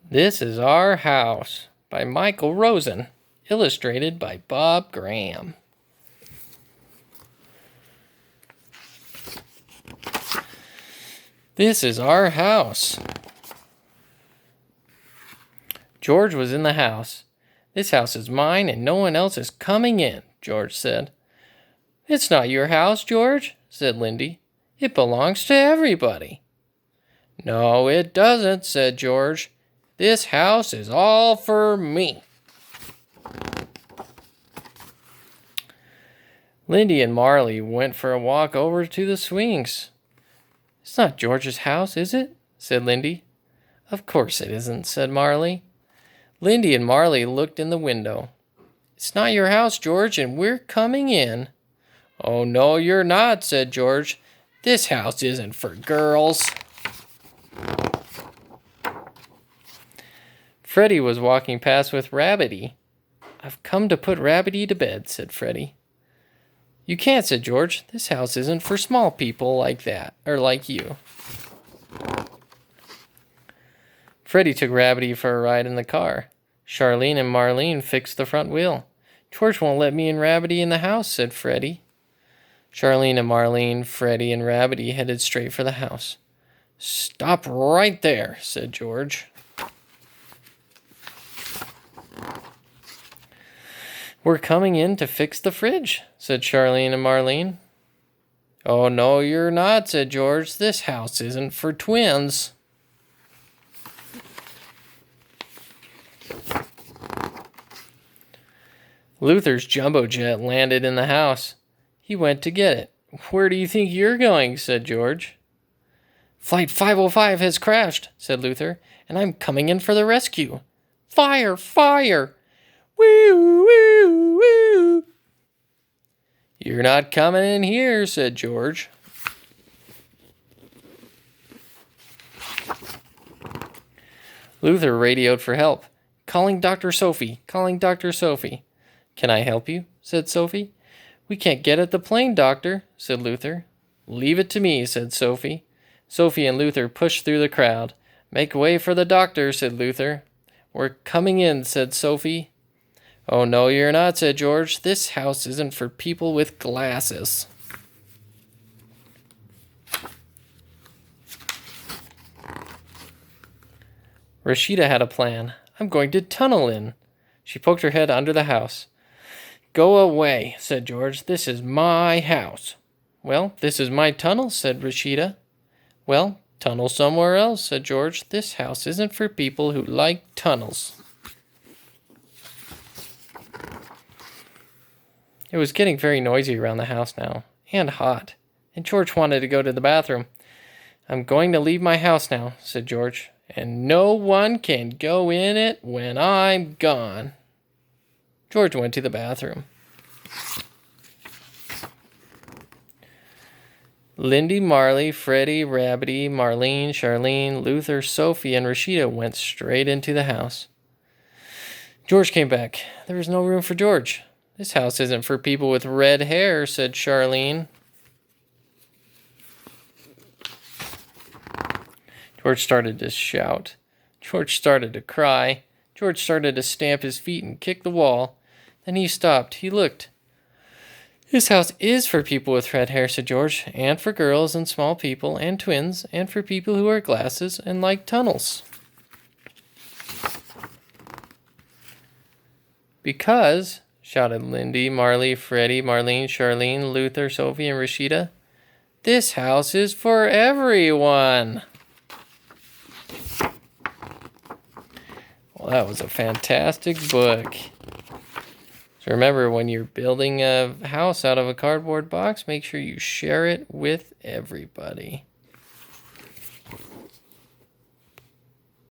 This is Our House by Michael Rosen, illustrated by Bob Graham. This is our house. George was in the house. This house is mine and no one else is coming in, George said. It's not your house, George, said Lindy. It belongs to everybody. No, it doesn't, said George. This house is all for me. Lindy and Marley went for a walk over to the swings. It's not George's house, is it? Said Lindy. Of course it isn't, said Marley. Lindy and Marley looked in the window. It's not your house, George, and we're coming in. Oh, no, you're not, said George. This house isn't for girls. Freddie was walking past with Rabbity. I've come to put Rabbity to bed, said Freddie. You can't, said George. This house isn't for small people like that, or like you. Freddie took Rabbity for a ride in the car. Charlene and Marlene fixed the front wheel. George won't let me and Rabbity in the house, said Freddie. Charlene and Marlene, Freddie, and Rabbity headed straight for the house. Stop right there, said George. We're coming in to fix the fridge, said Charlene and Marlene. Oh, no, you're not, said George. This house isn't for twins. Luther's jumbo jet landed in the house. He went to get it. Where do you think you're going? Said George. Flight 505 has crashed, said Luther, and I'm coming in for the rescue. Fire! Fire! Woo! Woo! Woo! You're not coming in here, said George. Luther radioed for help. Calling Dr. Sophie. Calling Dr. Sophie. Can I help you? Said Sophie. We can't get at the plane, Doctor, said Luther. Leave it to me, said Sophie. Sophie and Luther pushed through the crowd. Make way for the doctor, said Luther. We're coming in, said Sophie. Oh, no, you're not, said George. This house isn't for people with glasses. Rashida had a plan. I'm going to tunnel in. She poked her head under the house. Go away, said George. This is my house. Well, this is my tunnel, said Rashida. Well, tunnel somewhere else, said George. This house isn't for people who like tunnels. It was getting very noisy around the house now, and hot, and George wanted to go to the bathroom. I'm going to leave my house now, said George, and no one can go in it when I'm gone. George went to the bathroom. Lindy, Marley, Freddie, Rabbity, Marlene, Charlene, Luther, Sophie, and Rashida went straight into the house. George came back. There was no room for George. This house isn't for people with red hair, said Charlene. George started to shout. George started to cry. George started to stamp his feet and kick the wall. Then he stopped. He looked. This house is for people with red hair, said George, and for girls and small people and twins, and for people who wear glasses and like tunnels. Because, shouted Lindy, Marley, Freddie, Marlene, Charlene, Luther, Sophie, and Rashida, this house is for everyone. Well, that was a fantastic book. So remember, when you're building a house out of a cardboard box, make sure you share it with everybody.